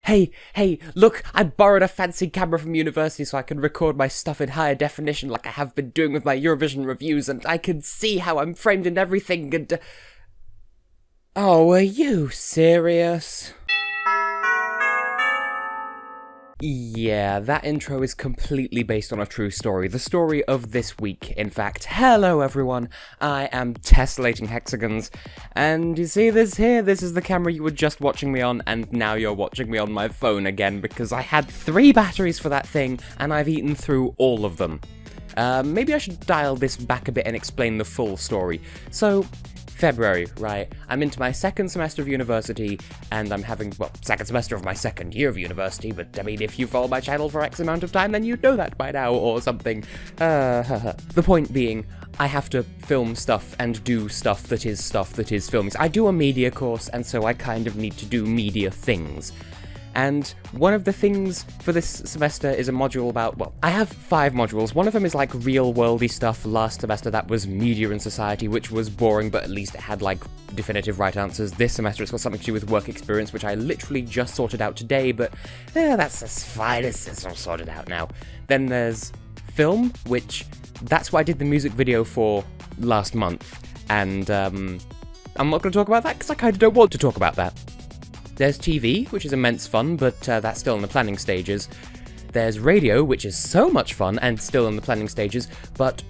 Hey, look, I borrowed a fancy camera from university so I can record my stuff in higher definition like I have been doing with my Eurovision reviews, and I can see how I'm framed and everything, and... Oh, are you serious? Yeah, that intro is completely based on a true story. The story of this week, in fact. Hello everyone, I am Tessellating Hexagons, and you see this here? This is the camera you were just watching me on, and now you're watching me on my phone again, because I had 3 batteries for that thing, and I've eaten through all of them. Maybe I should dial this back a bit and explain the full story. So, February, right? I'm into my 2nd semester of university, and I'm having, well, 2nd semester of my 2nd year of university, but I mean, if you follow my channel for X amount of time, then you'd know that by now, or something. The point being, I have to film stuff and do stuff that is filming. I do a media course, and so I kind of need to do media things. And one of the things for this semester is a module about, well, I have 5 modules. One of them is like real-worldy stuff. Last semester that was media and society, which was boring, but at least it had like definitive right answers. This semester it's got something to do with work experience, which I literally just sorted out today, but that's fine, it's all sorted out now. Then there's film, which that's what I did the music video for last month, and I'm not going to talk about that because I kind of don't want to talk about that. There's TV, which is immense fun, but that's still in the planning stages. There's radio, which is so much fun and still in the planning stages, but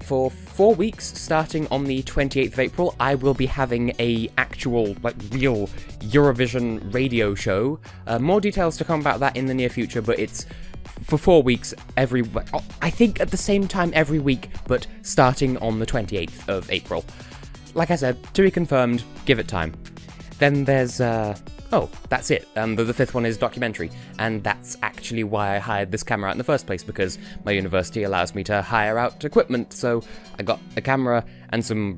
for 4 weeks, starting on the 28th of April, I will be having a actual, like, real Eurovision radio show. More details to come about that in the near future, but it's for 4 weeks I think at the same time every week, but starting on the 28th of April. Like I said, to be confirmed, give it time. Then there's, oh, that's it. The 5th one is documentary, and that's actually why I hired this camera out in the first place, because my university allows me to hire out equipment, so I got a camera and some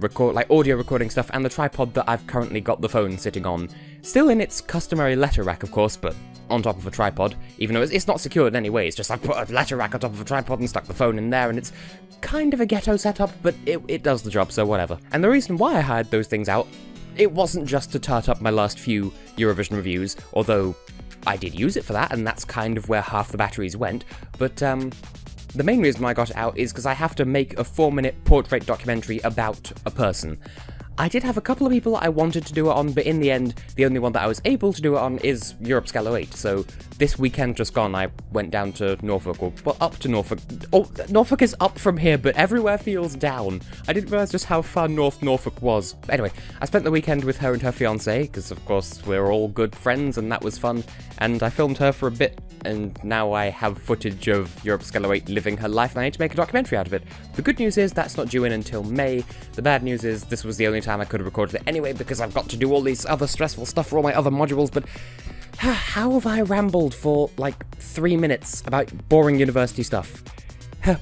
audio recording stuff, and the tripod that I've currently got the phone sitting on. Still in its customary letter rack, of course, but on top of a tripod, even though it's not secured in any way. It's just I put a letter rack on top of a tripod and stuck the phone in there, and it's kind of a ghetto setup, but it does the job, so whatever. And the reason why I hired those things out, it wasn't just to tart up my last few Eurovision reviews, although I did use it for that, and that's kind of where half the batteries went, but the main reason I got it out is because I have to make a 4-minute portrait documentary about a person. I did have a couple of people I wanted to do it on, but in the end, the only one that I was able to do it on is Tessellating. So this weekend just gone, I went down to Norfolk, up to Norfolk. Oh, Norfolk is up from here, but everywhere feels down. I didn't realise just how far north Norfolk was. Anyway, I spent the weekend with her and her fiancé, because of course we're all good friends, and that was fun. And I filmed her for a bit, and now I have footage of Tessellating living her life, and I need to make a documentary out of it. The good news is that's not due in until May. The bad news is this was the only time I could have recorded it anyway, because I've got to do all these other stressful stuff for all my other modules, but how have I rambled for like 3 minutes about boring university stuff?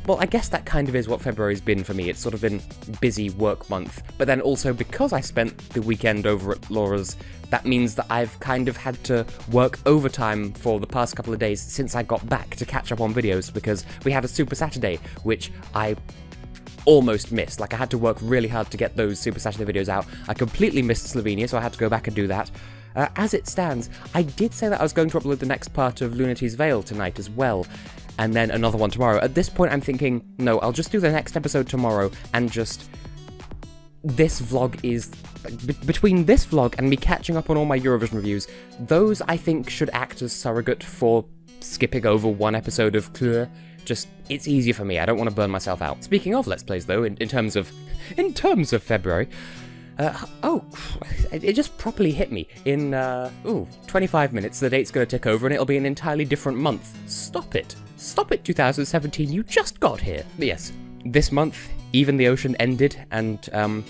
Well, I guess that kind of is what February's been for me. It's sort of been busy work month, but then also because I spent the weekend over at Laura's, that means that I've kind of had to work overtime for the past couple of days since I got back to catch up on videos, because we had a Super Saturday, which I almost missed. Like, I had to work really hard to get those Super Saturday videos out. I completely missed Slovenia, so I had to go back and do that. As it stands, I did say that I was going to upload the next part of Lunity's Veil tonight as well, and then another one tomorrow. At this point, I'm thinking, no, I'll just do the next episode tomorrow, and just... This vlog is... Between this vlog and me catching up on all my Eurovision reviews, those, I think, should act as surrogate for skipping over one episode of Kleeugh. Just, it's easier for me, I don't want to burn myself out. Speaking of Let's Plays, though, in terms of February... it just properly hit me. In, 25 minutes, the date's gonna tick over and it'll be an entirely different month. Stop it. Stop it, 2017, you just got here. But yes, this month, Even the Ocean ended, and,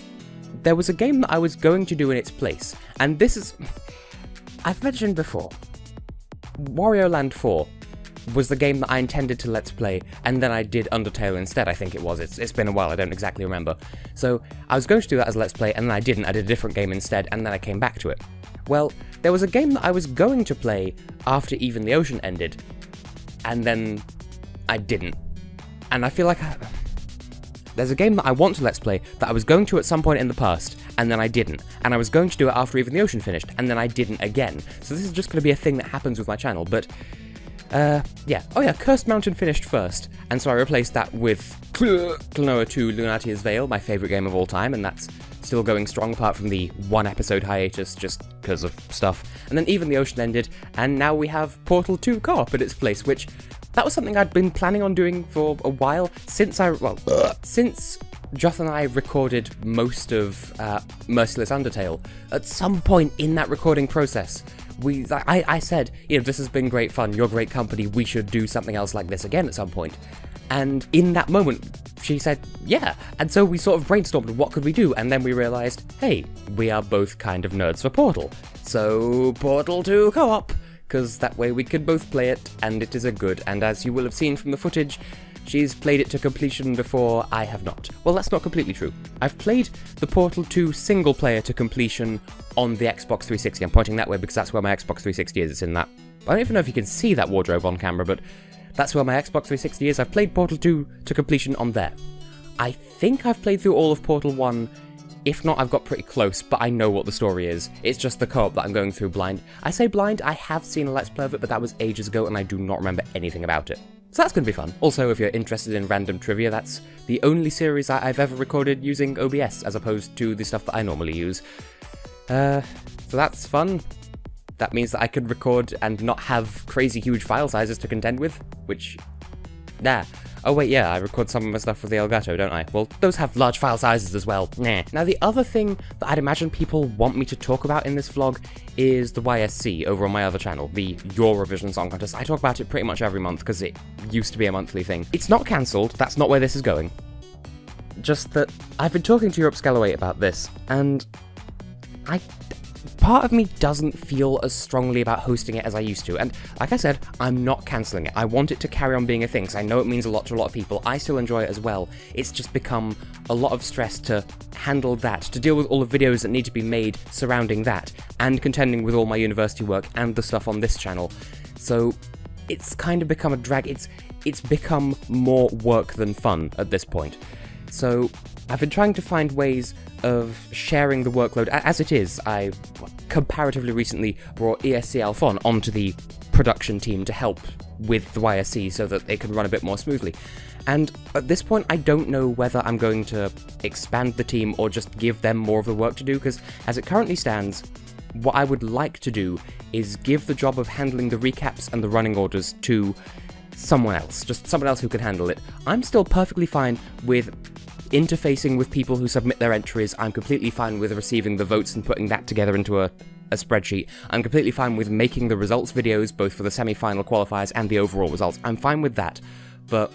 there was a game that I was going to do in its place. And this is... I've mentioned before, Wario Land 4 was the game that I intended to Let's Play, and then I did Undertale instead, I think it was. It's been a while, I don't exactly remember. So, I was going to do that as a Let's Play, and then I didn't. I did a different game instead, and then I came back to it. Well, there was a game that I was going to play after Even the Ocean ended, and then I didn't. And I feel like there's a game that I want to Let's Play that I was going to at some point in the past, and then I didn't. And I was going to do it after Even the Ocean finished, and then I didn't again. So this is just going to be a thing that happens with my channel, but yeah. Oh yeah, Cursed Mountain finished first, and so I replaced that with Kleeugh 2 Lunatia's Veil, my favourite game of all time, and that's still going strong apart from the 1 episode hiatus just because of stuff. And then Even the Ocean ended, and now we have Portal 2 co-op in its place, which that was something I'd been planning on doing for a while since since Joth and I recorded most of Merciless Undertale. At some point in that recording process, I said, this has been great fun, you're great company, we should do something else like this again at some point. And in that moment, she said, yeah. And so we sort of brainstormed what could we do, and then we realised, hey, we are both kind of nerds for Portal. So Portal 2 co-op, because that way we could both play it, and it is a good, and as you will have seen from the footage, she's played it to completion before, I have not. Well, that's not completely true. I've played the Portal 2 single player to completion on the Xbox 360. I'm pointing that way because that's where my Xbox 360 is. It's in that... I don't even know if you can see that wardrobe on camera, but that's where my Xbox 360 is. I've played Portal 2 to completion on there. I think I've played through all of Portal 1. If not, I've got pretty close, but I know what the story is. It's just the co-op that I'm going through blind. I say blind, I have seen a Let's Play of it, but that was ages ago and I do not remember anything about it. So that's going to be fun. Also, if you're interested in random trivia, that's the only series I've ever recorded using OBS, as opposed to the stuff that I normally use. So that's fun. That means that I could record and not have crazy huge file sizes to contend with, which... nah. Oh wait, yeah, I record some of my stuff with the Elgato, don't I? Well, those have large file sizes as well. Nah. Now, the other thing that I'd imagine people want me to talk about in this vlog is the YSC over on my other channel, the Eurovision Song Contest. I talk about it pretty much every month because it used to be a monthly thing. It's not cancelled, that's not where this is going. Just that I've been talking to Europe Scalaway about this, and part of me doesn't feel as strongly about hosting it as I used to, and like I said, I'm not cancelling it. I want it to carry on being a thing, because I know it means a lot to a lot of people. I still enjoy it as well. It's just become a lot of stress to handle that, to deal with all the videos that need to be made surrounding that, and contending with all my university work and the stuff on this channel. So it's kind of become a drag. It's become more work than fun at this point. So I've been trying to find ways of sharing the workload. As it is, I comparatively recently brought ESC Alphon onto the production team to help with the YSC so that it can run a bit more smoothly. And at this point, I don't know whether I'm going to expand the team or just give them more of the work to do, because as it currently stands, what I would like to do is give the job of handling the recaps and the running orders to someone else, just someone else who can handle it. I'm still perfectly fine with interfacing with people who submit their entries. I'm completely fine with receiving the votes and putting that together into a spreadsheet. I'm completely fine with making the results videos, both for the semi-final qualifiers and the overall results. I'm fine with that, but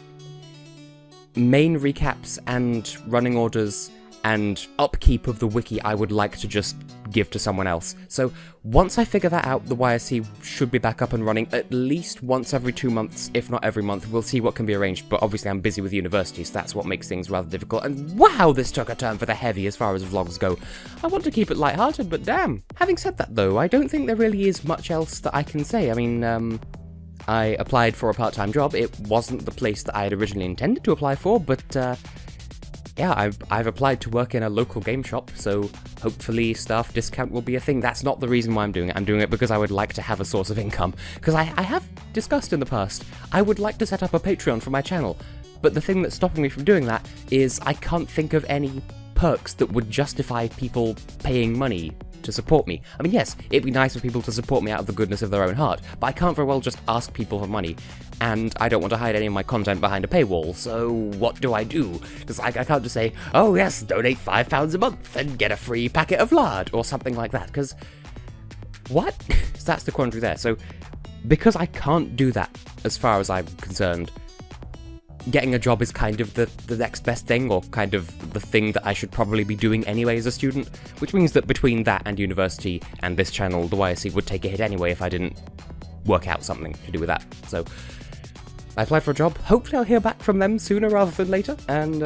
main recaps and running orders and upkeep of the wiki I would like to just give to someone else. So once I figure that out, the YSC should be back up and running at least once every 2 months, if not every month. We'll see what can be arranged, but obviously I'm busy with university, so that's what makes things rather difficult. And wow, this took a turn for the heavy as far as vlogs go. I want to keep it lighthearted, but damn. Having said that though, I don't think there really is much else that I can say. I mean, I applied for a part-time job. It wasn't the place that I had originally intended to apply for, but yeah, I've applied to work in a local game shop, so hopefully staff discount will be a thing. That's not the reason why I'm doing it. I'm doing it because I would like to have a source of income. Because I have discussed in the past, I would like to set up a Patreon for my channel, but the thing that's stopping me from doing that is I can't think of any perks that would justify people paying money to support me. I mean, yes, it'd be nice for people to support me out of the goodness of their own heart, but I can't very well just ask people for money, and I don't want to hide any of my content behind a paywall, so what do I do? Because I can't just say, oh yes, donate £5 a month and get a free packet of lard, or something like that, because what? So that's the quandary there. So because I can't do that, as far as I'm concerned, getting a job is kind of the next best thing, or kind of the thing that I should probably be doing anyway as a student, which means that between that and university and this channel, the YSC would take a hit anyway if I didn't work out something to do with that. So I applied for a job. Hopefully I'll hear back from them sooner rather than later, and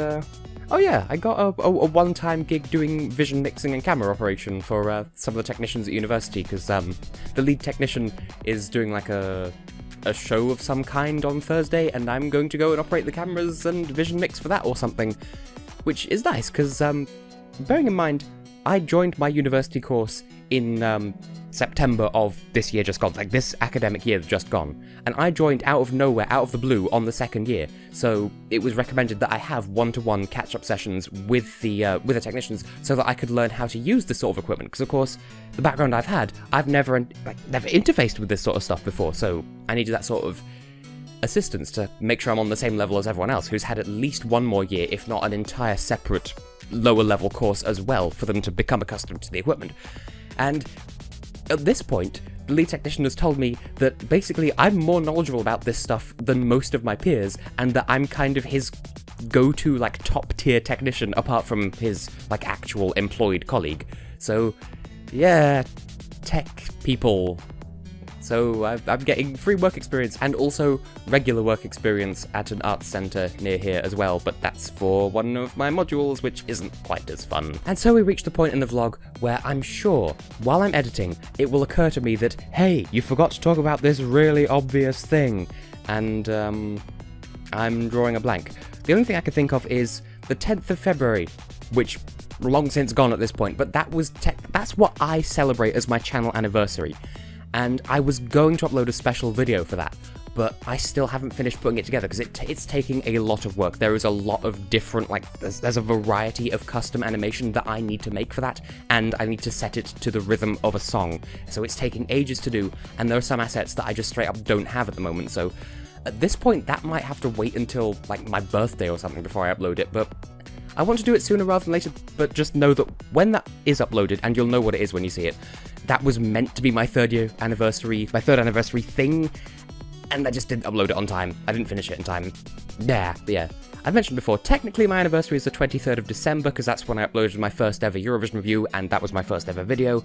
oh yeah, I got a one-time gig doing vision mixing and camera operation for some of the technicians at university, because the lead technician is doing like a show of some kind on Thursday, and I'm going to go and operate the cameras and vision mix for that or something, which is nice, because bearing in mind, I joined my university course in September of this year just gone, like this academic year just gone, and I joined out of nowhere, out of the blue, on the second year, so it was recommended that I have one-to-one catch-up sessions with the technicians so that I could learn how to use this sort of equipment, because of course, the background I've had, I've never interfaced with this sort of stuff before, so I needed that sort of assistance to make sure I'm on the same level as everyone else who's had at least one more year, if not an entire separate lower level course as well, for them to become accustomed to the equipment. And at this point, the lead technician has told me that basically I'm more knowledgeable about this stuff than most of my peers, and that I'm kind of his go-to, like, top-tier technician apart from his, like, actual employed colleague. So, yeah, tech people. So I'm getting free work experience and also regular work experience at an arts centre near here as well, but that's for one of my modules, which isn't quite as fun. And so we reach the point in the vlog where I'm sure, while I'm editing, it will occur to me that, hey, you forgot to talk about this really obvious thing, and I'm drawing a blank. The only thing I can think of is the 10th of February, which long since gone at this point, but that's what I celebrate as my channel anniversary. And I was going to upload a special video for that, but I still haven't finished putting it together because it's taking a lot of work. There is a lot of different, like, there's a variety of custom animation that I need to make for that, and I need to set it to the rhythm of a song. So it's taking ages to do, and there are some assets that I just straight up don't have at the moment, so at this point that might have to wait until, like, my birthday or something before I upload it, but I want to do it sooner rather than later, but just know that when that is uploaded, and you'll know what it is when you see it, that was meant to be my third anniversary thing, and I just didn't upload it on time. I didn't finish it in time. Yeah. I've mentioned before, technically my anniversary is the 23rd of December, because that's when I uploaded my first ever Eurovision review, and that was my first ever video,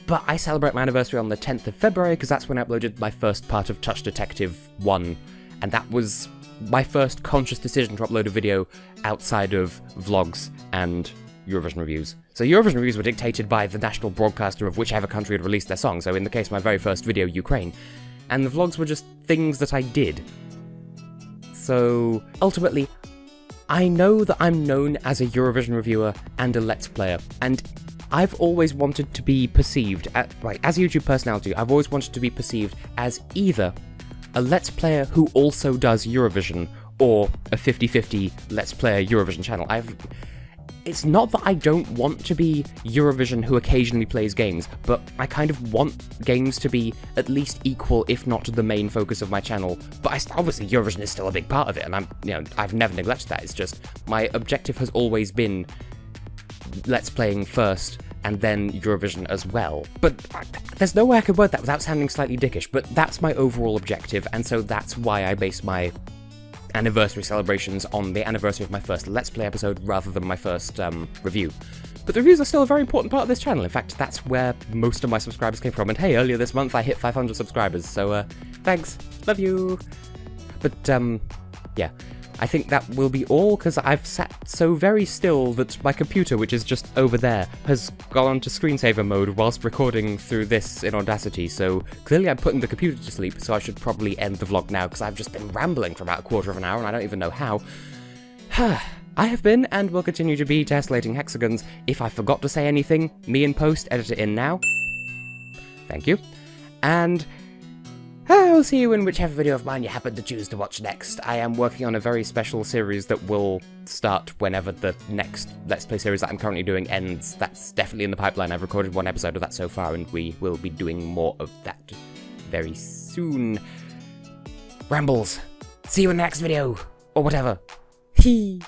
but I celebrate my anniversary on the 10th of February, because that's when I uploaded my first part of Touch Detective 1, and that was my first conscious decision to upload a video outside of vlogs and Eurovision reviews. So Eurovision reviews were dictated by the national broadcaster of whichever country had released their song, so in the case of my very first video, Ukraine, and the vlogs were just things that I did. So ultimately, I know that I'm known as a Eurovision reviewer and a Let's Player, and I've always wanted to be perceived, as a YouTube personality, I've always wanted to be perceived as either a Let's Player who also does Eurovision, or a 50-50 Let's Player Eurovision channel. It's not that I don't want to be Eurovision who occasionally plays games, but I kind of want games to be at least equal, if not the main focus of my channel. But obviously Eurovision is still a big part of it, and I've never neglected that. It's just my objective has always been Let's Playing first, and then Eurovision as well. But there's no way I could word that without sounding slightly dickish, but that's my overall objective, and so that's why I base my anniversary celebrations on the anniversary of my first Let's Play episode rather than my first review. But the reviews are still a very important part of this channel. In fact, that's where most of my subscribers came from, and hey, earlier this month I hit 500 subscribers, so thanks, love you. But yeah, I think that will be all, because I've sat so very still that my computer, which is just over there, has gone on to screensaver mode whilst recording through this in Audacity, so clearly I'm putting the computer to sleep, so I should probably end the vlog now, because I've just been rambling for about a quarter of an hour and I don't even know how. I have been, and will continue to be, Tessellating Hexagons. If I forgot to say anything, me in post, edit it in now. Thank you. And I'll see you in whichever video of mine you happen to choose to watch next. I am working on a very special series that will start whenever the next Let's Play series that I'm currently doing ends. That's definitely in the pipeline. I've recorded one episode of that so far, and we will be doing more of that very soon. Rambles. See you in the next video, or whatever. Hee.